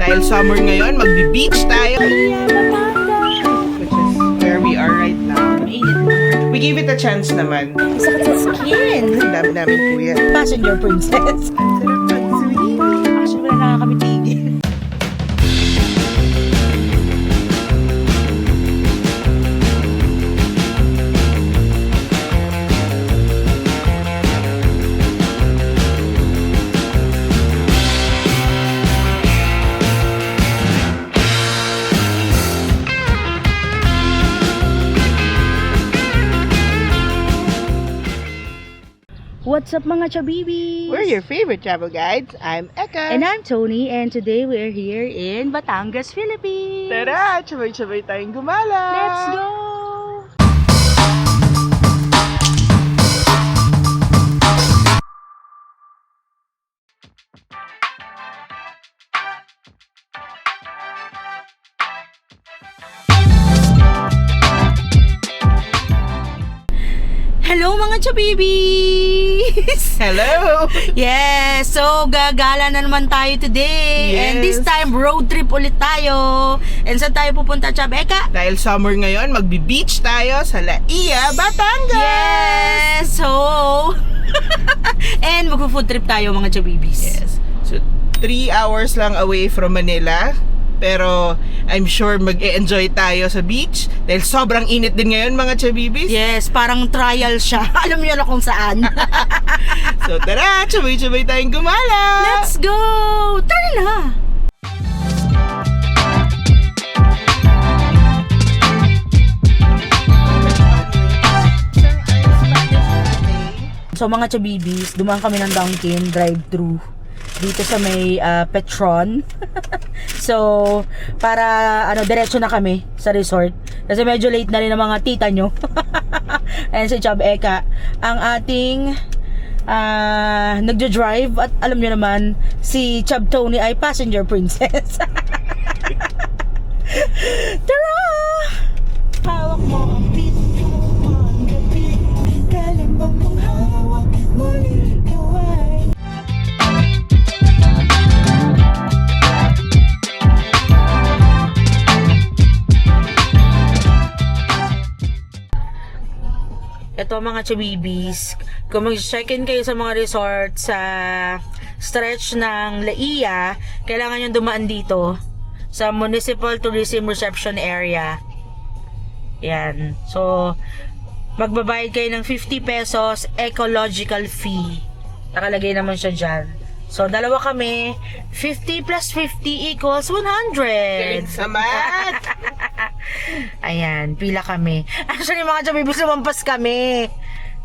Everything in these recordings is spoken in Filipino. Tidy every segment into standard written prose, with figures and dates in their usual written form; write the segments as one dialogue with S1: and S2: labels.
S1: Dahil summer ngayon, magbe-beach tayo. Which is where we are right now. We gave it a chance naman.
S2: Sakit sa skin.
S1: Ang dami namin kuya.
S2: Passenger princess.
S1: Sarap mag-sweet.
S2: Actually, wala na kami tigil. What's up mga chabibis?
S1: We're your favorite travel guides. I'm Eka.
S2: And I'm Tony, and today we're here in Batangas, Philippines.
S1: Tara, sabay-sabay tayong gumala.
S2: Let's go! Hello mga chabibis!
S1: Hello!
S2: Yes! So, gagala na naman tayo today.
S1: Yes.
S2: And this time, road trip ulit tayo. And saan tayo pupunta, Chab? Eka?
S1: Dahil summer ngayon, magbe-beach tayo sa Laia, Batangas!
S2: Yes! So, and magpo-food trip tayo mga chabibis.
S1: Yes. So, 3 hours lang away from Manila. Pero, I'm sure mag-e-enjoy tayo sa beach. Dahil sobrang init din ngayon, mga chabibis.
S2: Yes, parang trial siya. Alam niyo na kung saan.
S1: So, tara! Sabay-sabay tayong gumala!
S2: Let's go! Tara na! So mga chabibis, dumaan kami ng Dunkin drive-thru dito sa may Petron. So, para diretso na kami sa resort. Kasi medyo late na rin ang mga tita nyo. And si Chab Eka, ang ating nagja-drive. At alam nyo naman, si Chab Tony ay passenger princess. Tara! Hawak mo ang pito ang gabi. Kalimbang mong hawak, muli kaway. Ito mga chabibis, kung mag-check-in kayo sa mga resort sa stretch ng Laia, kailangan nyo dumaan dito sa Municipal Tourism Reception Area. Yan. So, magbabayad kayo ng 50 pesos ecological fee. Nakalagay naman siya dyan. So, dalawa kami, 50 plus 50 equals 100.
S1: Samat!
S2: Ayan, pila kami. Actually, mga chabibis, lumampas kami.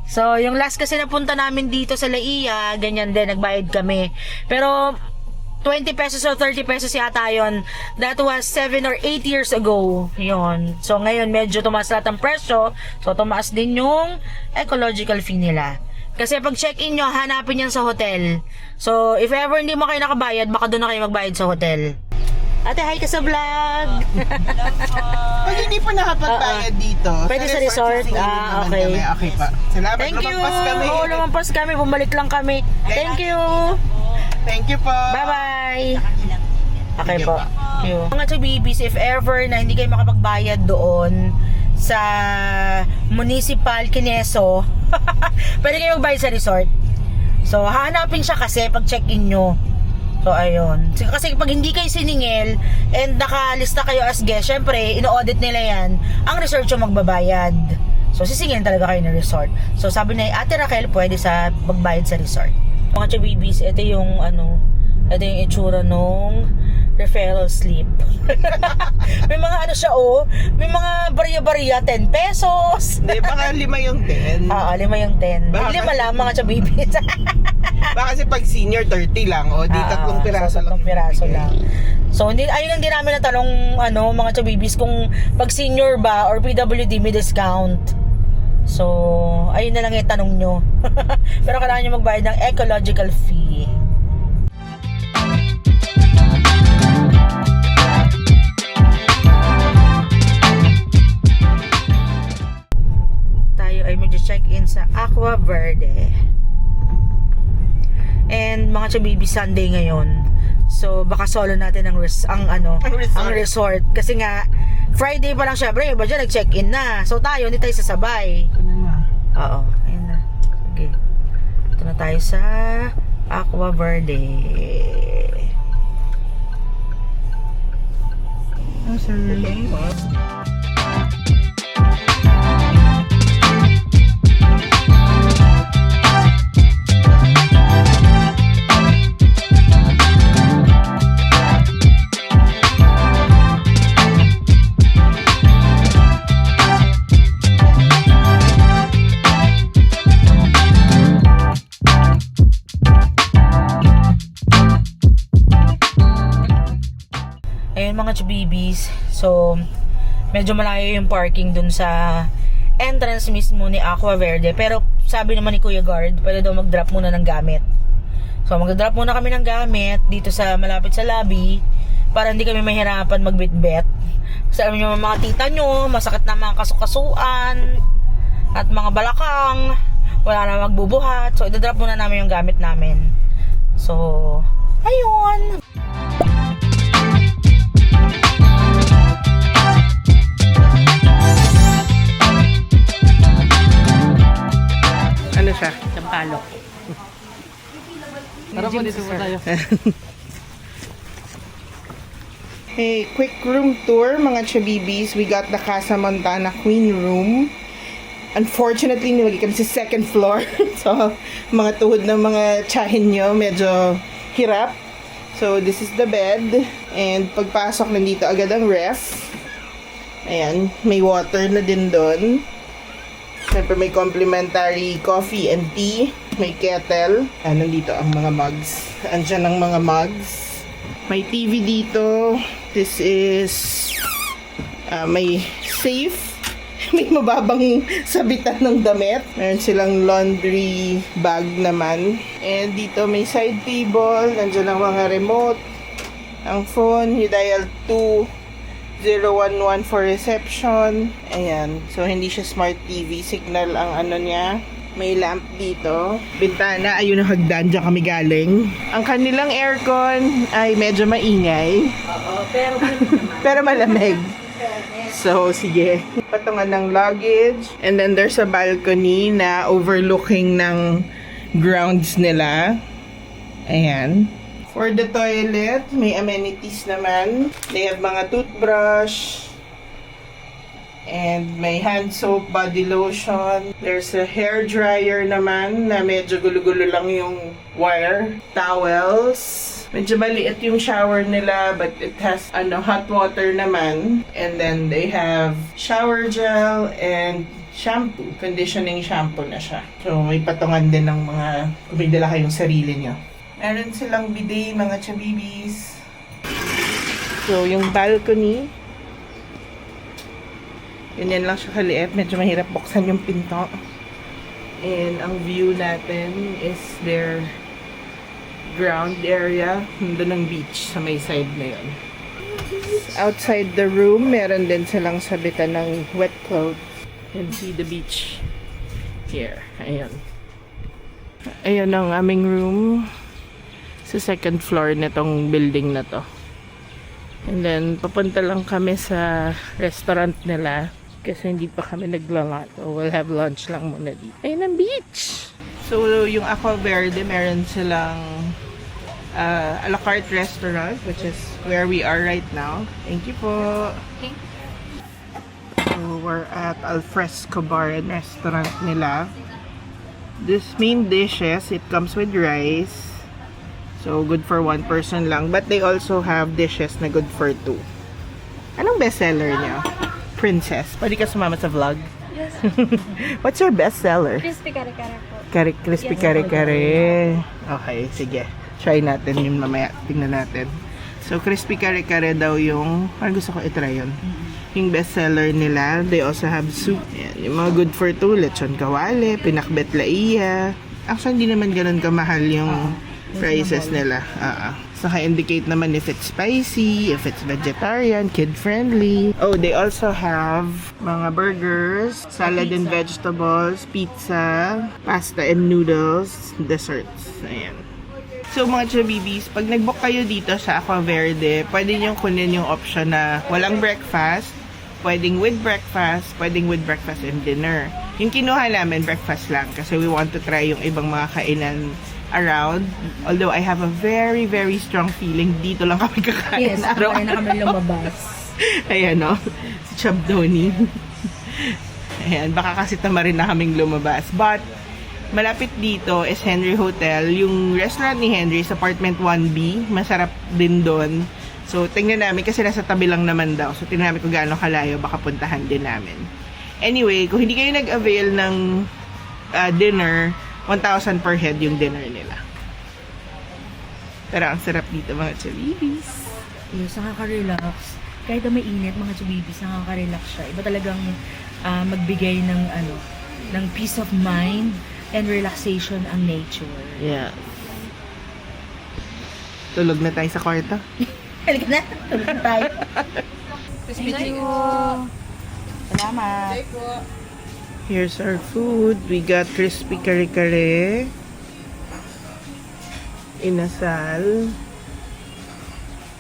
S2: So, yung last kasi napunta namin dito sa Laia, ganyan din, nagbayad kami. Pero, 20 pesos or 30 pesos yata yun. That was 7 or 8 years ago. Yun. So, ngayon, medyo tumaas lahat ang presyo. So, tumaas din yung ecological fee nila. Kasi pag check-in nyo, hanapin yan sa hotel. So, if ever hindi mo kayo nakabayad, baka doon na kayo magbayad sa hotel. Ate, hi ka sa vlog!
S1: Pag hindi pa nakapagbayad dito,
S2: Pwede sa resort?
S1: sisingilin
S2: Ah,
S1: naman
S2: okay.
S1: kami. Okay pa. Salamat,
S2: Thank you!
S1: lumagpas kami.
S2: Oo, lumampas kami. Bumalik lang kami. Thank you!
S1: Thank you po.
S2: Bye-bye! Okay
S1: Thank you
S2: po.
S1: po.
S2: Mga chabibis, if ever na hindi kayo makapagbayad doon sa Municipal Kineso, pwede kayo magbayad sa resort. So, hahanapin siya kasi pag check-in nyo. So, ayun. Kasi pag hindi kayo siningil and nakalista kayo as guest, syempre, ino-audit nila yan, ang resort yung magbabayad. So, sisingilin talaga kayo ng resort. So, sabi na Ate Raquel, pwede sa magbayad sa resort. Mga chabibis, ito yung ito yung itsura nung referral slip. May mga siya may mga barya-barya, 10 pesos.
S1: Hindi, baka 5 yung 10.
S2: Oo, 5 yung 10.
S1: Baka-
S2: 5 lang mga chabibis.
S1: Baka kasi pag senior 30 lang, o di 3 piraso lang.
S2: 3 piraso lang. So, ayun lang din namin natanong, mga chabibis, kung pag senior ba or PWD may discount. So, ayun na lang yung tanong nyo. Pero kailangan nyo magbayad ng ecological fee. Tayo ay mag-check-in sa Aqua Verde. And mga chabibis, Sunday ngayon. So baka solo natin ang
S1: resort.
S2: ang resort kasi nga Friday pa lang syempre, iba dyan nag-check-in na. So tayo, hindi tayo sasabay. Oo, ayun na. Okay. Ito na tayo sa Aqua Verde.
S1: Oh, sorry.
S2: Ayun mga chubibis. So, medyo malayo yung parking dun sa entrance mismo ni Aqua Verde. Pero sabi naman ni Kuya Guard, pwede daw mag-drop muna ng gamit. So, mag-drop muna kami ng gamit dito sa malapit sa lobby para hindi kami mahirapan magbitbit. Kasi alam nyo mga tita nyo, masakit na mga kasukasuan at mga balakang. Wala na magbubuhat. So, idadrop muna namin yung gamit namin. So, ayun.
S1: Ano siya?
S2: Tampalok.
S3: Tara po, dito po tayo.
S1: Hey, quick room tour mga chabibis. We got the Casa Montana Queen Room. Unfortunately, nilagay kami sa second floor. So, mga tuhod ng mga tsahin nyo, medyo hirap. So, this is the bed. And pagpasok, nandito agad ang ref. Ayan, may water na din doon. Siyempre may complimentary coffee and tea. May kettle. Nandito ang mga mugs. Andyan ang mga mugs. May TV dito. This is may safe. May mababang sabitan ng damit. Meron silang laundry bag naman. And dito may side table. Nandiyan ang mga remote. Ang phone, you dial 2-011 for reception. Ayan. So, hindi siya smart TV. Signal ang ano niya. May lamp dito. Bintana, ayun ang hagdan. Diyan kami galing. Ang kanilang aircon ay medyo maingay.
S2: Oo, pero
S1: Pero malamig. So, sige. Patungan ng luggage. And then, there's a balcony na overlooking ng grounds nila. Ayan. For the toilet, may amenities naman. They have mga toothbrush. And may hand soap, body lotion. There's a hair dryer naman na medyo gulo-gulo lang yung wire. Towels. Medyo maliit yung shower nila but it has hot water naman. And then they have shower gel and shampoo. Conditioning shampoo na siya. So may patungan din ng mga kung may dala kayong sarili nyo. Meron silang bidet mga chabibis. So yung balcony. Ganyan lang siya kaliit. Medyo mahirap buksan yung pinto. And ang view natin is their ground area. Nandun ang beach sa may side na yun. Outside the room, meron din silang sabitan ng wet clothes. And see the beach here. Ayan. Ayan ang aming room sa second floor nitong building na to. And then, papunta lang kami sa restaurant nila kasi hindi pa kami naglalunch. So, we'll have lunch lang muna dito. Ayun ang beach! So, yung Aqua Verde, meron silang a la carte restaurant, which is where we are right now. Thank you po!
S2: Okay.
S1: So, we're at Alfresco Bar and Restaurant nila. This main dishes, it comes with rice. So, good for one person lang. But they also have dishes na good for two. Anong bestseller niya? Princess. Pwede ka sumama sa vlog?
S4: Yes.
S1: What's your bestseller?
S4: Crispy kare-kare po.
S1: Crispy
S4: Yes.
S1: kare-kare. Okay, sige. Try natin yun mamaya. Tingnan natin. So, crispy kare-kare daw yung... Parang gusto ko itry yun. Yung bestseller nila. They also have soup. Yan, yung mga good for two. Lechon kawale, pinakbet laiya. Actually, hindi naman ganun kamahal yung prices nila. Saka indicate naman if it's spicy, if it's vegetarian, kid-friendly. Oh, they also have mga burgers, salad and vegetables, pizza, pasta and noodles, desserts. Ayan. So mga Chabibis, pag nag-book kayo dito sa Aqua Verde, pwede nyo kunin yung option na walang breakfast, pwedeng with breakfast and dinner. Yung kinuha namin, breakfast lang kasi we want to try yung ibang mga kainan around. Although I have a very, very strong feeling dito lang kami kakain.
S2: Yes, kakain na kami lumabas.
S1: Ayan o, si Chabdoni. Ayan, baka kasi tamarin na kaming lumabas. But, malapit dito is Henry Hotel. Yung restaurant ni Henry is apartment 1B. Masarap din doon. So, tingnan namin kasi nasa tabi lang naman daw. So, tingnan namin kung gaano kalayo. Baka puntahan din namin. Anyway, kung hindi kayo nag-avail ng dinner, 1,000 per head yung dinner nila. Pero ang sarap dito mga Chabibis.
S2: Yes, nakaka-relax. Kahit na may init, mga Chabibis, nakaka-relax siya. Iba talagang magbigay ng ng peace of mind and relaxation ang nature.
S1: Yeah. Tulog na tayo sa kwarto.
S2: Halika na, tulog na tayo. Thank you. Salamat.
S1: Here's our food. We got crispy kare-kare, inasal,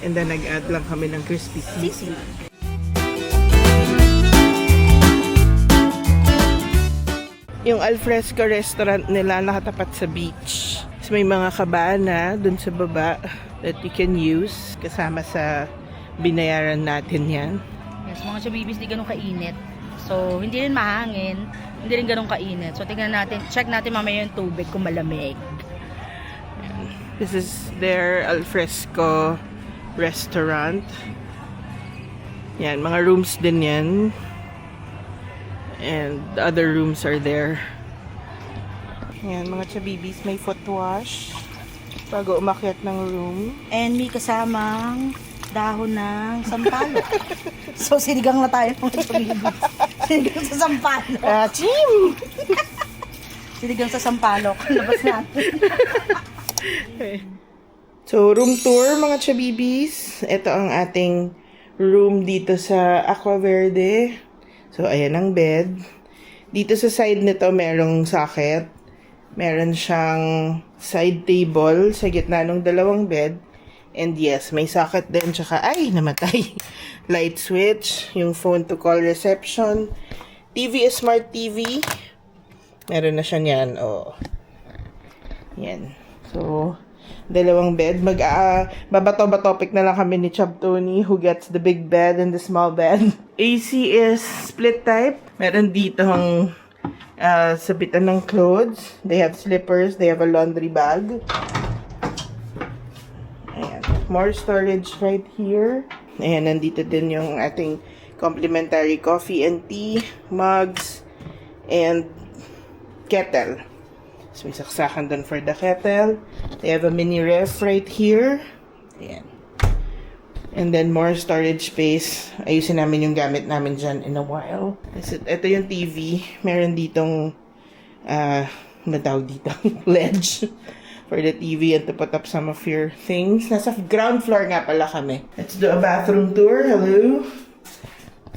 S1: and then nag-add lang kami ng crispy sisig. Yung alfresco restaurant nila nakatapat sa beach. So, may mga kabana dun sa baba that you can use kasama sa binayaran natin yan.
S2: Yes, mga Chabibis, di ganun kainit. So, hindi rin mahangin, hindi rin ganun kainit. So, tingnan natin, check natin mamaya yung tubig kung malamig.
S1: This is their alfresco restaurant. Yan, mga rooms din yan. And the other rooms are there. Yan, mga Chabibis, may foot wash bago umakyat ng room.
S2: And may kasamang dahon ng sampalok. So, sinigang na tayo mga Chabibis. Sinigang sa sampalok.
S1: Chim!
S2: Sinigang sa sampalok. Labas natin.
S1: So, room tour mga Chabibis. Ito ang ating room dito sa Aqua Verde. So, ayan ang bed. Dito sa side nito, merong socket. Meron siyang side table sa gitna ng dalawang bed. And yes, may socket din. Tsaka, ay, namatay. Light switch. Yung phone to call reception. TV is smart TV. Meron na siya niyan. Oh. Yan. So, dalawang bed. Babato-batopic na lang kami ni Chab Tony who gets the big bed and the small bed. AC is split type. Meron dito ang sabitan ng clothes. They have slippers. They have a laundry bag. Ayan. More storage right here. Ayan, nandito din yung ating complimentary coffee and tea, mugs, and kettle. So, may saksakan doon for the kettle. They have a mini ref right here. Ayan. And then, more storage space. Ayusin namin yung gamit namin dyan in a while. Ito yung TV. Meron ditong, matawag dito, ledge for the TV and to put up some of your things. Nasa ground floor nga pala kami. Let's do a bathroom tour. Hello.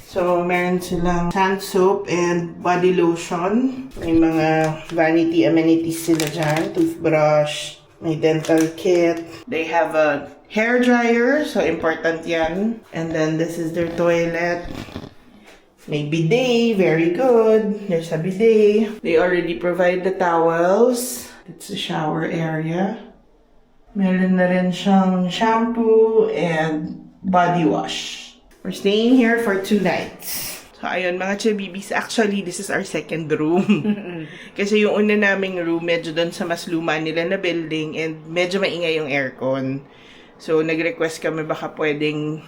S1: So, meron silang hand soap and body lotion. May mga vanity amenities sila dyan. Toothbrush. May dental kit. They have a hair dryer. So, important yan. And then, this is their toilet. May bidet. Very good. There's a bidet. They already provide the towels. It's the shower area. Meron na rin siyang shampoo and body wash. We're staying here for 2 nights. So, ayun, mga Chabibis, actually, this is our second room. Kasi yung una naming room, medyo doon sa mas luma nila na building and medyo maingay yung aircon. So, nag-request kami baka pwedeng,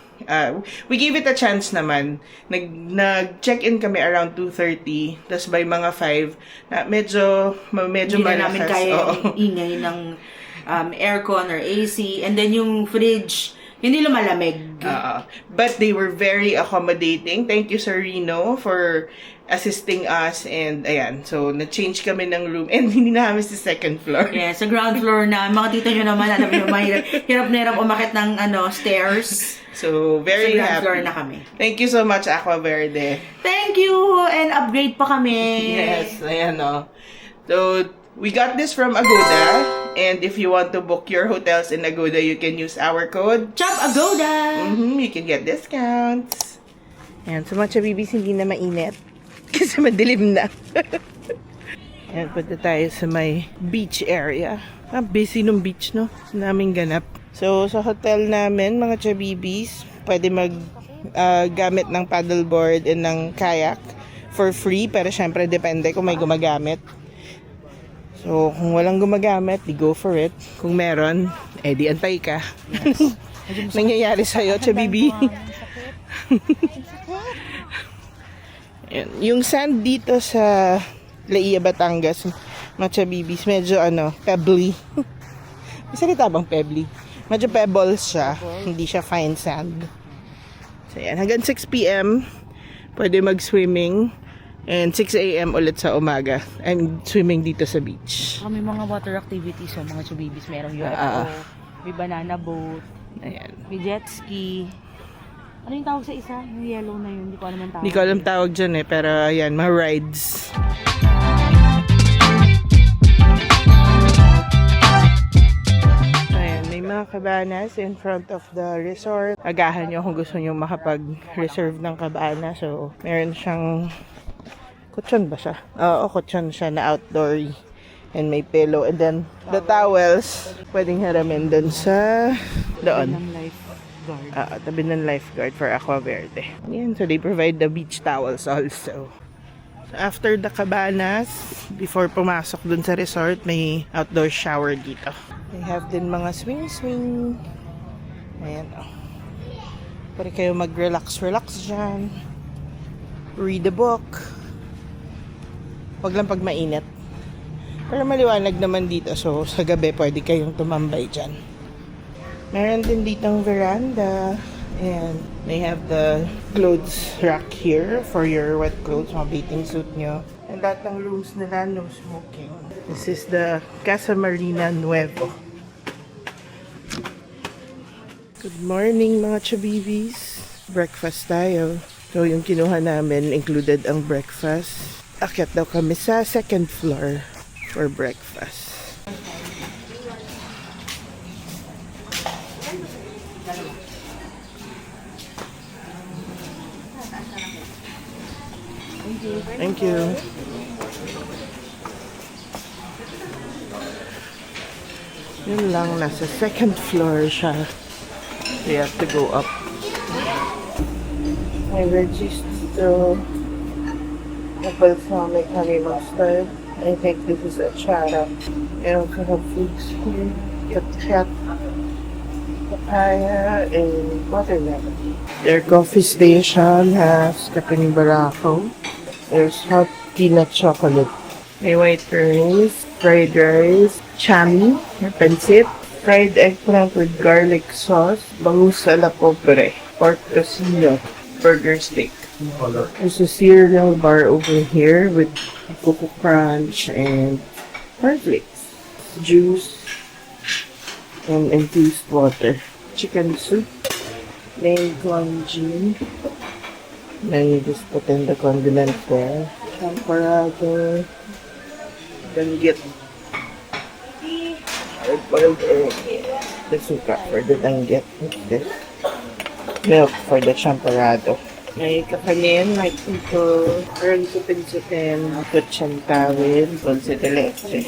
S1: we gave it a chance naman. Nag-check-in kami around 2:30, tapos by mga 5, na medyo
S2: Hindi na namin kaya yung ingay ng aircon or AC. And then yung fridge, hindi lumalamig.
S1: But they were very accommodating. Thank you, Sir Rino, for assisting us. And ayan, so na-change kami ng room. And hindi na kami sa second floor.
S2: Yeah, sa ground floor na. Mga tito nyo naman, alam nyo, hirap na hirap umakit ng stairs.
S1: So, very
S2: sa ground
S1: happy.
S2: floor na kami.
S1: Thank you so much, Aqua Verde.
S2: Thank you! And upgrade pa kami.
S1: Yes, ayan o. So, we got this from Agoda. And if you want to book your hotels in Agoda, you can use our code.
S2: Chop Agoda!
S1: You can get discounts. Ayan, sa mga chabibis, hindi na mainit. Kasi madilim na. Ayan, punta tayo sa may beach area. Busy nung beach, no? Naming ganap. So, sa hotel namin, mga chabibis, pwede gamit ng paddleboard and ng kayak for free. Pero syempre, depende kung may gumagamit. So, kung walang gumagamit, di go for it. Kung meron, di antay ka. Nangyayari sa'yo, chabibi. Yung sand dito sa Laia, Batangas, mga chabibis, medyo pebbly. May salita bang pebbly? Medyo pebbles siya. Hindi siya fine sand. So, yan. Hanggang 6 p.m. pwede mag-swimming. And 6 a.m. ulit sa umaga. I'm swimming dito sa beach.
S2: May mga water activities so mga chubibis. Merong UFO, may banana boat,
S1: Ayan.
S2: may jet ski. Ano yung tawag sa isa? Yung yellow na yun. Hindi ko alam ang tawag.
S1: Hindi ko alam tawag dyan pero ayan, mga rides. Ayan, may mga cabanas in front of the resort. Agahan nyo kung gusto nyo makapag-reserve ng cabana. So, meron siyang kutsyon ba siya? Oo, kutsyon siya na outdoor and may pillow. And then, the towels, pwedeng haramin dun sa doon.
S2: Lifeguard.
S1: Tabi ng lifeguard for Aqua Verde. Yan, so they provide the beach towels also. So after the cabanas, before pumasok dun sa resort, may outdoor shower dito. They have din mga swing. Ayan, pwede kayo mag-relax dyan. Read a book. Wag lang pag mainit. Pero maliwanag naman dito. So, sa gabi pwede kayong tumambay dyan. Meron din ditong veranda. And they have the clothes rack here for your wet clothes, mga bathing suit nyo. And lahat ng rooms nila, no smoking. This is the Casa Marina Nuevo. Good morning mga chabibis. Breakfast tayo. So, yung kinuha namin included ang breakfast. Akyat daw kami sa second floor for breakfast. Thank you. Yun lang, nasa second floor siya. So you have to go up. I registered balsamic honey mustard. I think this is achara. I also have fruits here. Kat, papaya, and watermelon. Their coffee station has kapining barako. There's hot peanut chocolate. May white rice, fried rice, chami, pancit, fried eggplant with garlic sauce, bangus a la pobre, pork tocino, burger steak. There's a cereal bar over here with Cocoa Crunch and cornflakes, juice, and infused water. Chicken soup, plain congee. Then you just put in the condiments there. Champorado. Then get hard-boiled egg. The suka for the danggit. This milk for the champorado. May kakanin, may ito, earn supin-supin, kutsyan tawid, dulce de leche.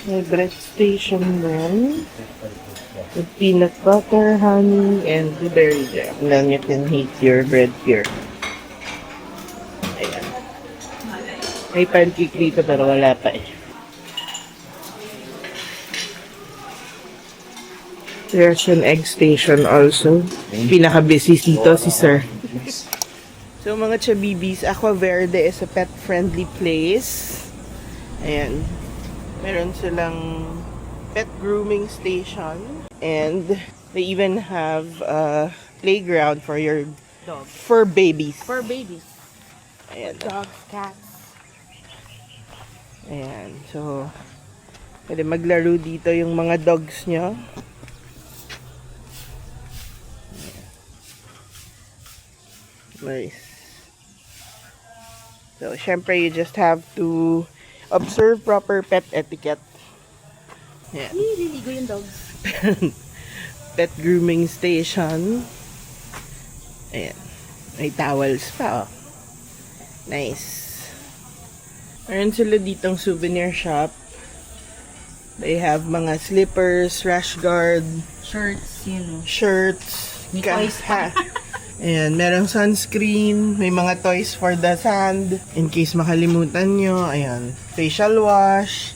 S1: May bread station then, with peanut butter, honey, and blueberry jam. And then you can heat your bread here. Ayan. May pancake dito pero wala pa eh. There's an egg station also. Pinaka-busy dito si Sir. So mga chabibis, Aqua Verde is a pet-friendly place. Ayan. Meron silang pet grooming station. And they even have a playground for your
S2: Dog.
S1: fur babies.
S2: For babies.
S1: Ayan.
S2: Dogs, cats.
S1: Ayan. So, pwede maglaro dito yung mga dogs nyo. Nice. So, syempre, you just have to observe proper pet etiquette. Yan.
S2: Liligo yung dogs.
S1: Pet grooming station. Ayan. May towels pa, oh. Nice. Meron sila ditong souvenir shop. They have mga slippers, rash guard,
S2: Shirts,
S1: shirts,
S2: May toys pa.
S1: Ayan, merong sunscreen, may mga toys for the sand. In case makalimutan nyo, ayan, facial wash.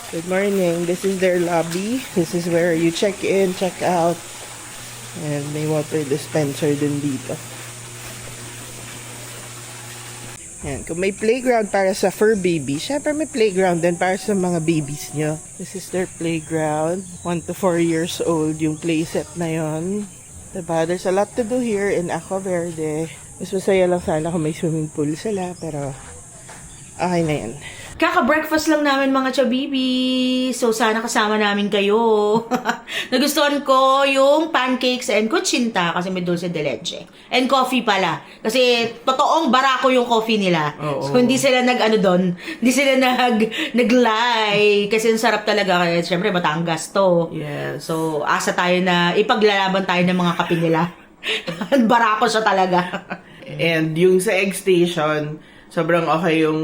S1: Good morning, this is their lobby. This is where you check in, check out. And may water dispenser din dito. Ayan, kung may playground para sa fur baby, syempre may playground din para sa mga babies nyo. This is their playground. 1 to 4 years old yung playset na yon. Diba? There's a lot to do here in Aqua Verde. Mas masaya lang sana kung may swimming pool sila, pero okay na yan.
S2: Kaka-breakfast lang namin mga chabibi. So, sana kasama namin kayo. Nagustuhan ko yung pancakes and kutsinta kasi may dulce de leche. And coffee pala. Kasi totoong barako yung coffee nila.
S1: Oo.
S2: So, hindi sila hindi sila nag-lie. Kasi ang sarap talaga. Kaya, syempre, Batangas to.
S1: Yes.
S2: So, asa tayo na ipaglalaban tayo ng mga kape nila. Barako siya talaga.
S1: And yung sa egg station, sobrang okay yung...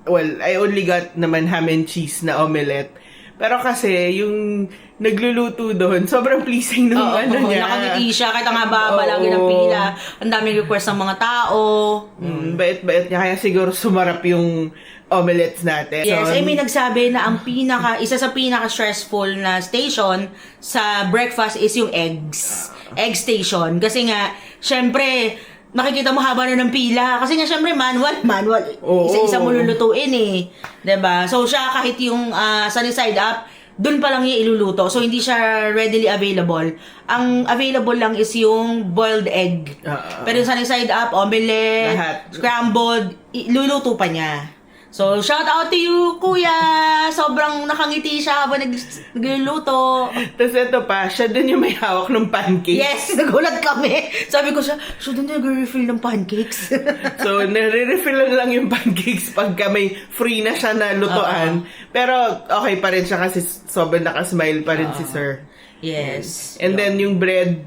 S1: Well, I only got naman ham and cheese na omelette. Pero kasi, yung nagluluto doon, sobrang pleasing nung niya.
S2: Nakangiti siya, kahit ang haba lagi ng pila. Ang daming request ng mga tao.
S1: Bait-bait niya. Kaya siguro sumarap yung omelettes natin.
S2: Yes, may nagsabi na isa sa pinaka-stressful na station sa breakfast is yung eggs. Egg station. Kasi nga, syempre, makikita mo haba na ng pila. Kasi nga, syempre, manual.
S1: Oo.
S2: Isa-isa mo lulutuin eh. 'Di ba? So, siya kahit yung sunny side up, dun pa lang niya iluluto. So, hindi siya readily available. Ang available lang is yung boiled egg. Pero yung sunny side up, omelette,
S1: Lahat.
S2: scrambled, luluto pa niya. So, shout out to you, kuya! Sobrang nakangiti siya habang nagluluto.
S1: Tapos ito pa, siya din yung may hawak ng pancakes.
S2: Yes, nagulat kami. Sabi ko siya din nag-refill ng pancakes.
S1: So, nare-refill lang yung pancakes pagka may free na siya na lutoan. Pero, okay pa rin siya kasi sobrang nakasmile pa rin si sir.
S2: Yes.
S1: And then, yung bread,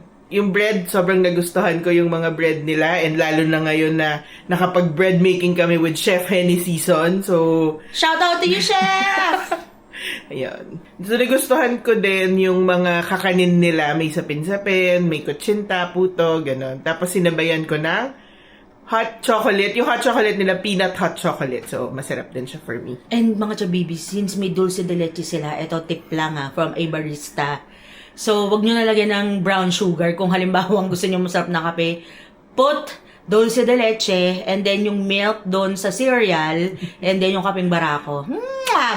S1: sobrang nagustuhan ko yung mga bread nila. And lalo na ngayon na nakapag-bread making kami with Chef Henny Season. So,
S2: Shout out to you, chef!
S1: ayun. So, nagustuhan ko din yung mga kakanin nila. May sapin-sapin, may kutsinta, puto, gano'n. Tapos, sinabayan ko ng hot chocolate. Yung hot chocolate nila, peanut hot chocolate. So, masarap din siya for me.
S2: And mga chabibis, since may dulce de leche sila, ito tip lang from a barista. So, wag nyo nalagyan ng brown sugar kung halimbawa gusto nyo masarap na kape. Put dulce de leche and then yung milk doon sa cereal and then yung kapeng barako.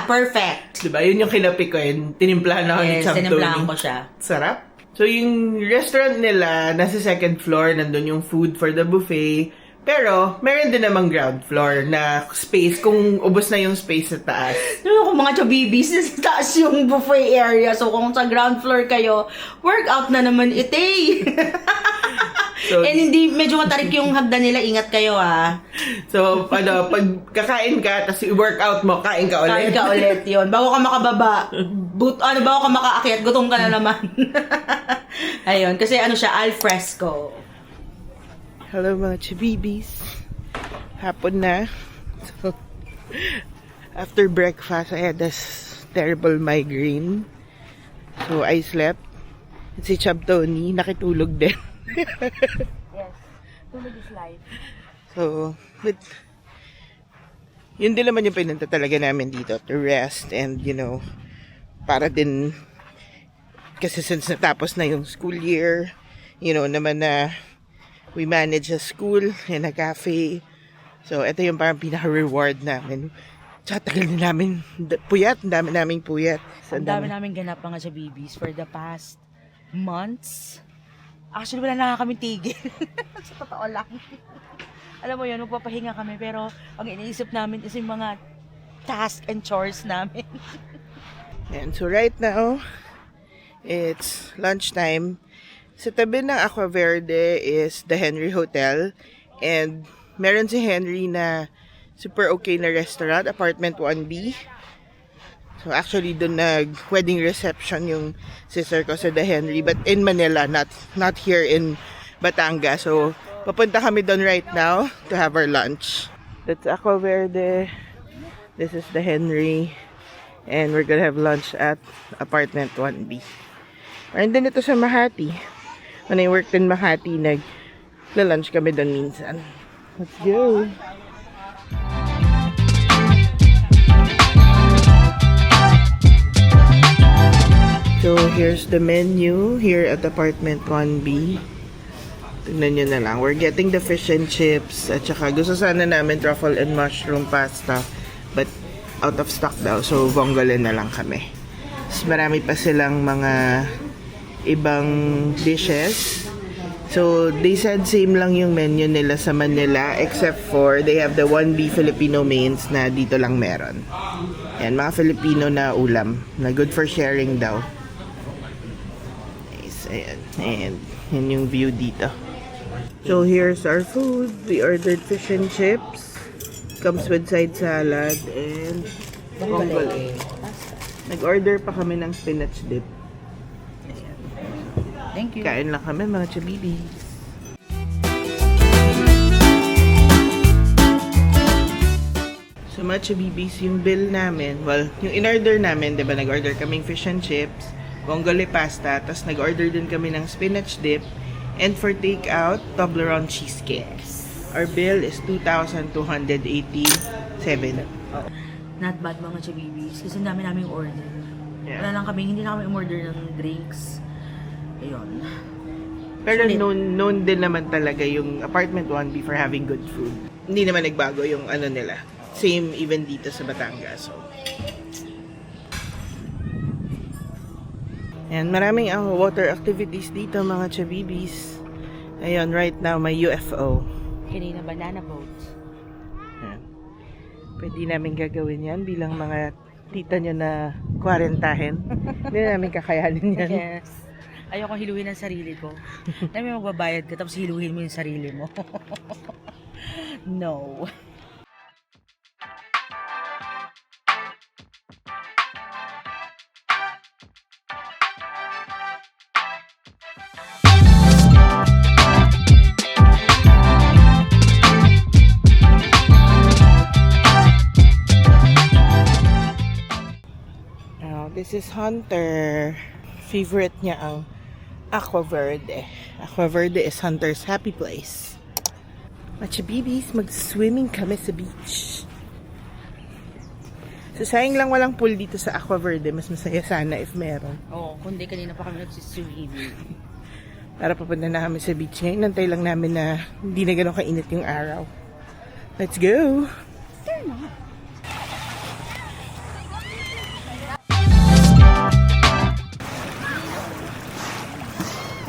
S2: Perfect!
S1: Diba? Yun yung kinapi ko yun. Tinimplahan ako ni
S2: Yes,
S1: Cham
S2: tinimplahan
S1: Tony.
S2: ko siya.
S1: Sarap. So, yung restaurant nila, nasa second floor, nandun yung food for the buffet. Pero, meron din namang ground floor na space kung ubos na yung space sa taas.
S2: Kung mga chabibis, sa taas yung buffet area. So, kung sa ground floor kayo, workout na naman ite.
S1: So,
S2: And hindi, medyo matarik yung hagdan nila. Ingat kayo,
S1: So, pag kakain ka, tapos i-workout mo, kain ka
S2: Kain
S1: ulit.
S2: ka ulit yun. Bago ka makababa, bago ka makaakyat, gutom ka na naman. Ayun, kasi siya, al fresco.
S1: Hello mga chibibis. Hapon na. So, after breakfast, I had this terrible migraine. So, I slept. Si Cham Tony, nakitulog din.
S2: Yes, tulog is life.
S1: So, yun din naman yung pinunta talaga namin dito. To rest and, para din, kasi since natapos na yung school year, naman na we manage a school and a cafe. So, ito yung parang pinaka-reward namin. Tsaka tagal na namin puyat. Ang dami naming puyat.
S2: Ang dami namin ganap mga sa babies for the past months. Actually, wala na kami tigil. Sa totoo lang. Alam mo yun, magpapahinga kami. Pero, ang iniisip namin is yung mga task and chores namin.
S1: And so, right now, it's lunchtime. Sa tabi ng Aqua Verde is the Henry Hotel. And meron si Henry na super okay na restaurant, apartment 1B. So actually doon nag-wedding reception yung sister ko sa The Henry, but in Manila, not here in Batangas. So papunta kami doon right now to have our lunch. That's Aqua Verde. This is The Henry. And we're gonna have lunch at apartment 1B. And then ito sa Makati. When I worked in Makati, nag-lunch kami doon minsan. Let's go! So, here's the menu here at apartment 1B. Tignan nyo na lang. We're getting the fish and chips. At saka gusto sana namin truffle and mushroom pasta. But out of stock daw. So, vongole na lang kami. Mas marami pa silang mga ibang dishes. So, they said same lang yung menu nila sa Manila. Except for they have the 1B Filipino mains na dito lang meron. Yan, mga Filipino na ulam. Na good for sharing daw. Ayan. And yun yung view dito. So here's our food. We ordered fish and chips. Comes with side salad and vongole. Nag-order pa kami ng spinach dip. Ayan.
S2: Thank you.
S1: Kain lang kami mga chabibis. So mga chabibis, yung bill namin, well, yung in-order namin, diba, nag-order kaming fish and chips, vongole pasta, tapos nag-order din kami ng spinach dip, and for takeout, Toblerone cheesecake. Our bill is 2,287.
S2: Not bad mga chabibis. Kasi ang dami namin order.
S1: Yeah.
S2: Wala lang kami, hindi na kami umorder ng drinks. Ayun.
S1: Pero
S2: Sulit.
S1: known din naman talaga yung apartment 1B for having good food. Hindi naman nagbago yung ano nila. Same even dito sa Batangas. So. And maraming water activities dito mga chabibis. Ayun, right now may UFO.
S2: Kanina banana boat.
S1: Ayan. Pwede namin gagawin yan bilang mga tita nyo na kwarentahin. Hindi na namin kakayanin yan.
S2: Yes. Ayoko hiluhin ang sarili ko. Dami magbabayad ka tapos hiluhin mo yung sarili mo. No.
S1: This is Hunter. Favorite niya ang Aqua Verde. Aqua Verde is Hunter's happy place. Machabibis, mag-swimming kami sa beach. So sayang lang walang pool dito sa Aqua Verde. Mas masaya sana if meron.
S2: Oo, kundi kanina pa kami nagsiswimming.
S1: Para papunta na kami sa beach ngayon. Nantay lang namin na hindi na gano'ng kainit yung araw. Let's go!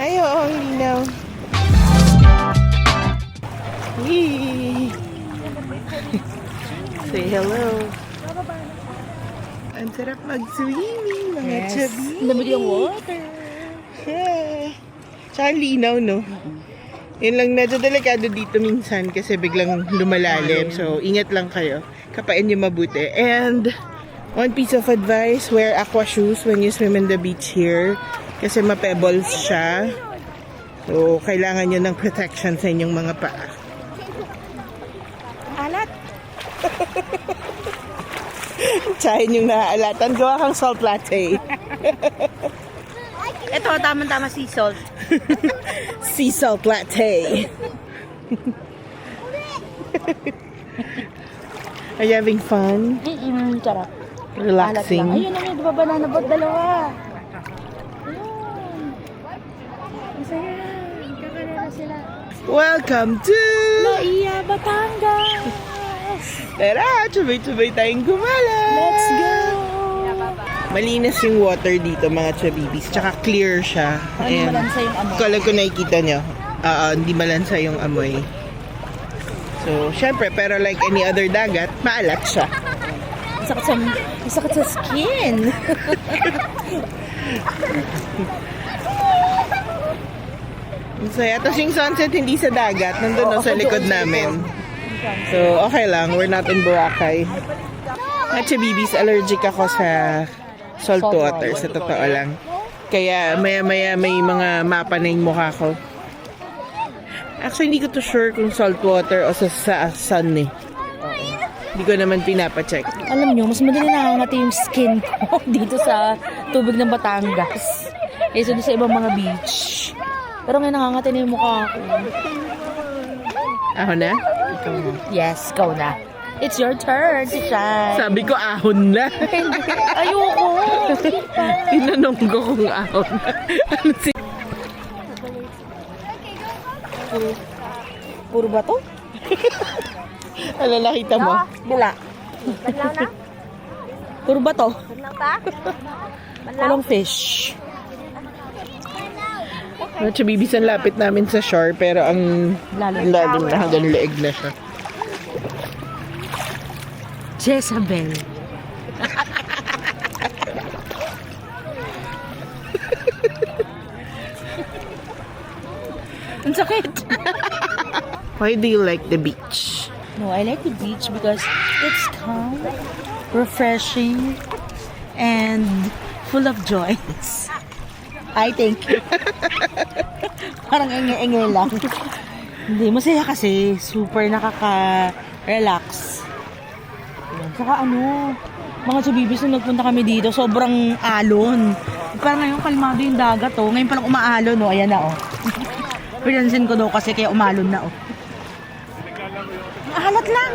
S1: Ayo, ang linaw. Yee! Say hello. Ang sarap mag-swimming, mga chabi.
S2: Lamig yung water.
S1: Yeah. Tsaka linaw, no? Yun lang, medyo delikado dito minsan kasi biglang lumalalim. So, ingat lang kayo. Kapain nyo mabuti. And, one piece of advice, wear aqua shoes when you swim in the beach here. Kasi ma-pebbles siya. So, kailangan nyo ng protection sa inyong mga paa.
S2: Alat.
S1: Tsahin yung naaalatan. Gawa kang salt latte.
S2: Ito, tama-tama sea salt.
S1: Sea salt latte. Are you having fun?
S2: Sarap.
S1: Relaxing?
S2: Ayun na, di ba banana boat? Dalawa. Ayun. Masaya. Kakanera sila.
S1: Welcome to...
S2: Naiya, Batangas.
S1: Tara, tsubay-tsubay tayong gumala.
S2: Let's go.
S1: Malinis yung water dito, mga chabibis. Tsaka clear siya.
S2: Hindi malansa yung amoy.
S1: Kala ko nakikita nyo. Hindi malansa yung amoy. So, syempre, pero like any other dagat, maalat siya.
S2: Masakit sa skin.
S1: Masaya. Tapos yung sunset, hindi sa dagat. Nandun no, sa likod namin. So, okay lang. We're not in Boracay. At sa bibis, allergic ako sa salt water. Sa totoo lang. Kaya maya-maya may mga mapa na yung mukha ko. Actually, hindi ko to sure kung salt water o sa sun eh. Hindi ko naman pinapacheck.
S2: Alam nyo, mas madali nakangati yung skin ko dito sa tubig ng Batangas. Kaysa doon sa ibang mga beach. Pero ngayon nakangati na yung mukha ko.
S1: Ahon na?
S2: Ikaw na. Yes, ikaw na. It's your turn to shine.
S1: Sabi ko ahon na.
S2: Ayoko.
S1: Tinanong ko kung ahon na. Ano si...
S2: Puro ba to?
S1: Ano nakita mo?
S2: Bula.
S3: Banlaw na?
S2: Puro ba to?
S3: Banlaw pa?
S2: Walang fish.
S1: At sa bibis ang lapit namin sa shore pero ang
S2: Lalim.
S1: lalim na hanggang leeg na siya.
S2: Jezabel. Ang sakit.
S1: Why do you like the beach?
S2: No, I like the beach because it's calm, refreshing, and full of joys. I thank you. Parang engay-engay lang. Hindi, masaya kasi. Super nakaka-relax. Ayan. Saka ano, mga subibis nung nagpunta kami dito, sobrang alon. Parang ngayon kalmado yung dagat, oh. Ngayon palang umaalon, oh. Ayan na, oh. Pinansin ko daw kasi kaya umalon na, oh. Ahalat lang.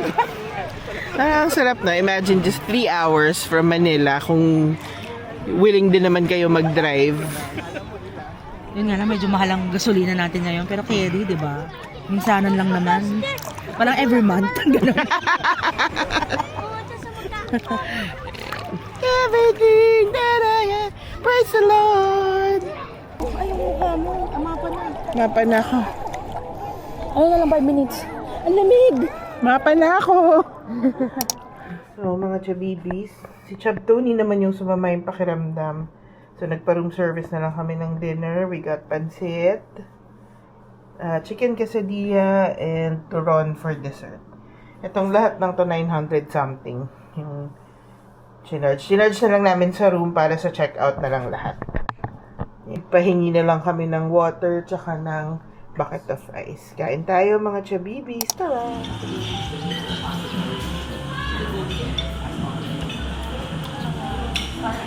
S1: Ang sarap na. Imagine just 3 hours from Manila kung willing din naman kayo mag-drive.
S2: Yun nga na, medyo mahal ang gasolina natin ngayon. Pero carry, di ba? Minsanan lang naman. Parang every month. Ganun.
S1: Everything that I have, praise the Lord.
S2: Ay, yung mukha mo. Mapa na.
S1: Mapa na ako.
S2: Ano na lang, 5 minutes. Ang lamig.
S1: Mapa na ako. So, mga chabibis, si Chab Tony naman yung sumama yung pakiramdam. So, nagpa-room service na lang kami ng dinner. We got pancit, chicken quesadilla, and turon for dessert. Itong lahat ng to 900 something. Yung chinarge. Chinarge na lang namin sa room para sa check-out na lang lahat. Pahingi na lang kami ng water tsaka ng bucket of ice. Kain tayo mga chabibis. Tara!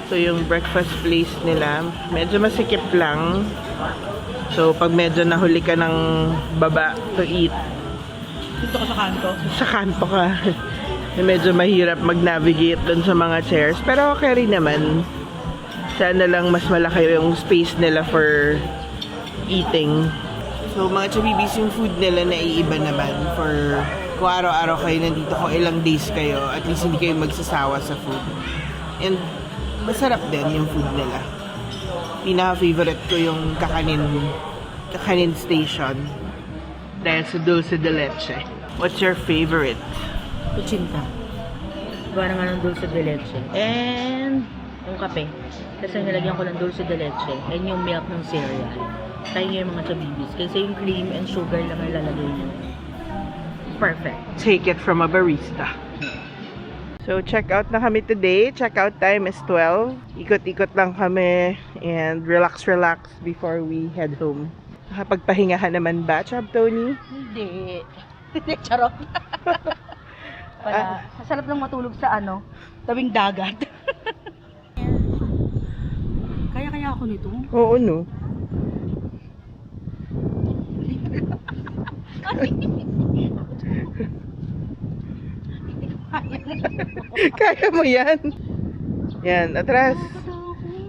S1: So yung breakfast place nila, medyo masikip lang. So pag medyo nahuli ka ng baba to eat,
S2: Dito ko sa kanto.
S1: sa kanto ka. Medyo mahirap mag-navigate dun sa mga chairs. Pero okay rin naman. Sana lang mas malaki yung space nila for eating. So mga chabibis, yung food nila naiiba naman. For kung araw-araw kayo nandito, kung ilang days kayo, at least hindi kayo magsasawa sa food. And masarap din yung food nila. Pinaka-favorite ko yung kakanin station. Dahil sa dulce de leche. What's your favorite?
S2: Kuchinta. Gawa na nga ng dulce de leche. And yung kape. Kasi nilagyan ko ng dulce de leche. And yung milk ng cereal. Kaya yung mga chabibis. Kasi yung cream and sugar lang ang lalagay nyo. Perfect.
S1: Take it from a barista. So, check out na kami today. Check out time is 12. Ikot-ikot lang kami and relax before we head home. Nakapagpahinga ka naman ba, Chab Tony?
S2: Hindi. Hindi, charot. Para, masarap lang matulog sa tabing dagat. Kaya ako nito.
S1: Oo, no? Kaya mo yan. Yan, atras.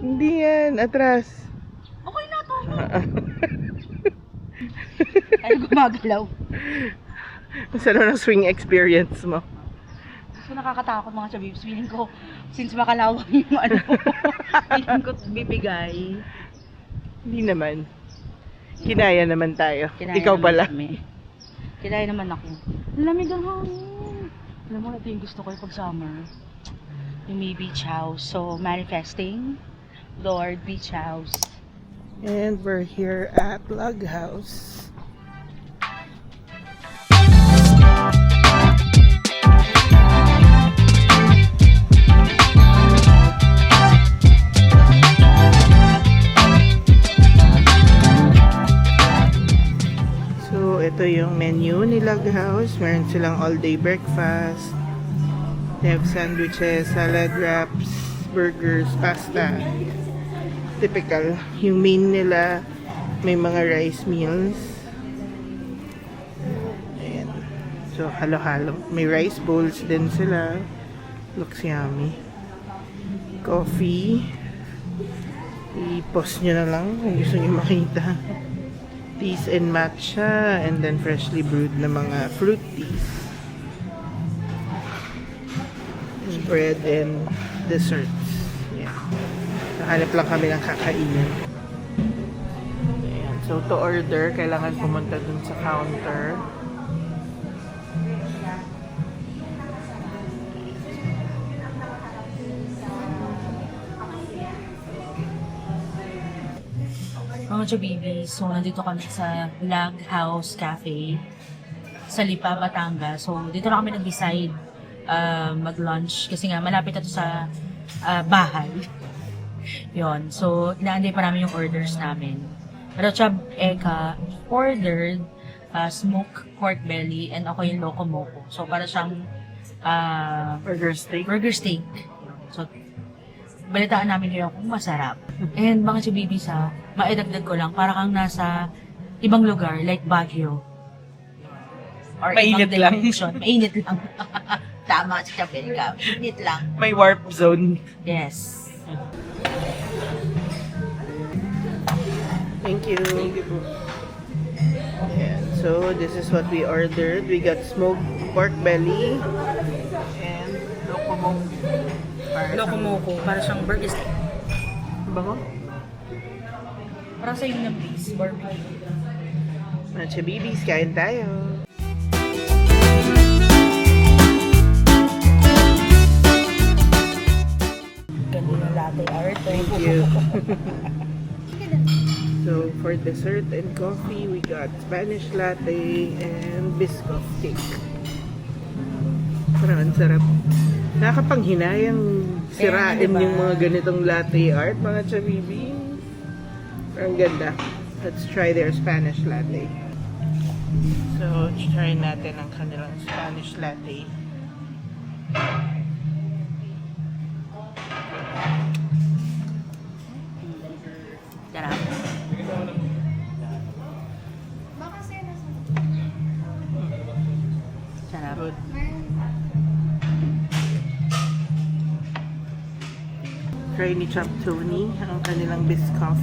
S1: Hindi yan, atras.
S2: Okay na to. Ay, gumagalaw.
S1: Saan ang swing experience mo?
S2: So, nakakatakot mga chabibs. Feeling ko, since makalawang yung feeling ko bibigay.
S1: Hindi naman. Kinaya naman tayo.
S2: Kinaya
S1: Ikaw
S2: naman
S1: pala.
S2: kami. Kinaya naman ako. Lamig ang hangin. Alam mo, ito yung gusto ko pag summer. Yung may beach house. So, manifesting, Lord, beach house.
S1: And we're here at Log House. ito yung menu ni Lug House. Meron silang all-day breakfast. They have sandwiches, salad wraps, burgers, pasta. Typical. Yung main nila, may mga rice meals. Ayan. So, halo-halo. May rice bowls din sila. Looks yummy. Coffee. I-post nyo na lang kung gusto nyo makita. Teas and matcha, and then freshly brewed na mga fruit teas. And bread and desserts. Yeah. Nahanap lang kami ng kakainin. Ayan. So, to order, kailangan pumunta dun sa counter.
S2: Mga Chabibis, so nandito kami sa Lug House Cafe sa Lipa, Batangas. So dito na kami nag-decide mag-lunch kasi nga malapit na to sa bahay. Yon. So inaantay pa namin yung orders namin. Pero Chab Eka ordered smoked pork belly and ako yung loco moco. So para siyang
S1: Burger steak.
S2: burger steak. So balitaan namin kayo kung masarap. And mga Chabibis maidagdag ko lang, para kang nasa ibang lugar, like Baguio. Or
S1: Mainit
S2: ibang
S1: lang.
S2: dimension. Mainit lang. Tama si Chabelka. Mainit lang.
S1: May warp zone.
S2: Yes.
S1: Thank you. Thank you po. Ayan. So, this is what we ordered. We got smoked pork belly and loco moco.
S2: Loco moco, para siyang burger steak.
S1: Bango?
S2: Para sa yung please, barbecue.
S1: Mga Chabibis, kain tayo.
S2: Ganda yung latte art.
S1: Thank you. So, for dessert and coffee, we got Spanish latte and Biscoff cake. Parang ang sarap. Nakakapanghinayang sirain
S2: diba?
S1: yung mga ganitong latte art, mga Chabibis. Ang ganda. Let's try their Spanish latte. So, try natin ang kanilang Spanish latte.
S2: Sarap. Sarap.
S1: Good. Try ni Chop Tony ang kanilang Biscoff.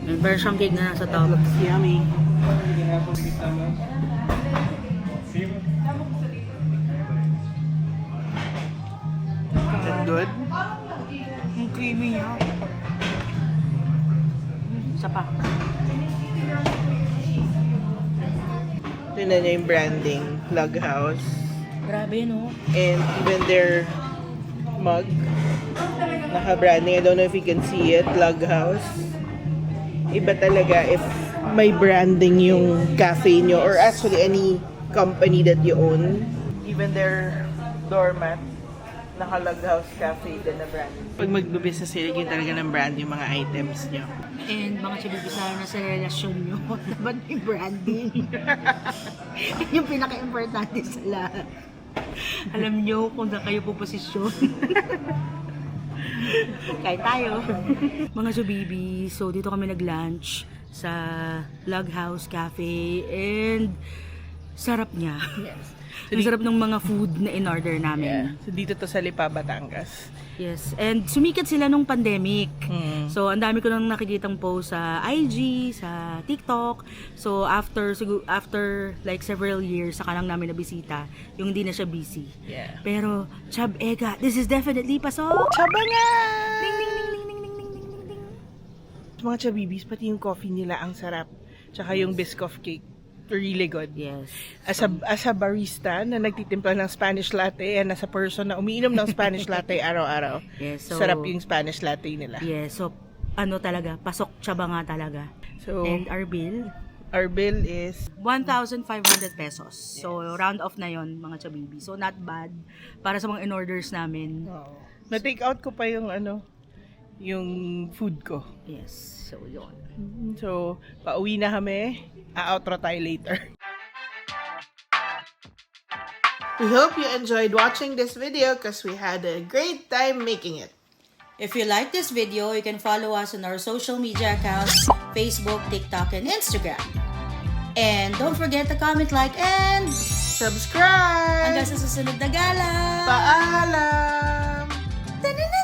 S2: Pero siyang cake na nasa top.
S1: Looks yummy. Is it good?
S2: Ang creamy niya. Isa pa.
S1: Tignan niyo yung branding, Lug House.
S2: Grabe, no?
S1: And even their mug, naka-branding. I don't know if you can see it, Lug House. Iba talaga if may branding yung cafe nyo or actually any company that you own. Even their doormat, naka-Lug House Cafe din na brand. Pag mag-business sila, yun talaga ng brand yung mga items nyo.
S2: And mga Chabibis, na sa relasyon nyo, dapat may branding. Yun yung pinaka-importante sa lahat. Alam nyo kung saan kayo puposisyon. Kain tayo. Mga Chabibis, so dito kami nag-lunch sa Lug House Cafe and sarap niya.
S1: Yes.
S2: Ang sarap ng mga food na in-order namin.
S1: So dito to sa Lipa, Batangas.
S2: Yes. And sumikat sila nung pandemic.
S1: Mm.
S2: So, ang dami ko nang nakikitang post sa IG, sa TikTok. So, after like several years, saka lang namin nabisita, yung hindi na siya busy.
S1: Yeah.
S2: Pero, Chab Ega, this is definitely pasok!
S1: Chaba nga!
S2: Ding, ding, ding, ding, ding, ding, ding, ding, ding.
S1: Mga Chabibis, pati yung coffee nila ang sarap. Tsaka yung Biscoff cake. Really good.
S2: Yes.
S1: As a barista na nagtitimpla ng Spanish latte and as a person na umiinom ng Spanish latte araw-araw,
S2: Yes, so,
S1: sarap yung Spanish latte nila.
S2: Yes, so, ano talaga, pasok Chaba nga talaga.
S1: So,
S2: And our bill,
S1: our bill is
S2: 1,500 pesos. So, round off na yon mga Chabibi. So, not bad para sa mga in-orders namin.
S1: na-take out ko pa yung yung food ko.
S2: Yes, so yun.
S1: So, pauwi na kami. A-outro tayo later. We hope you enjoyed watching this video because we had a great time making it.
S2: If you like this video, you can follow us on our social media accounts, Facebook, TikTok, and Instagram. And don't forget to comment, like, and
S1: Subscribe!
S2: hanggang sa susunod na gala!
S1: Paalam!
S2: Tanana!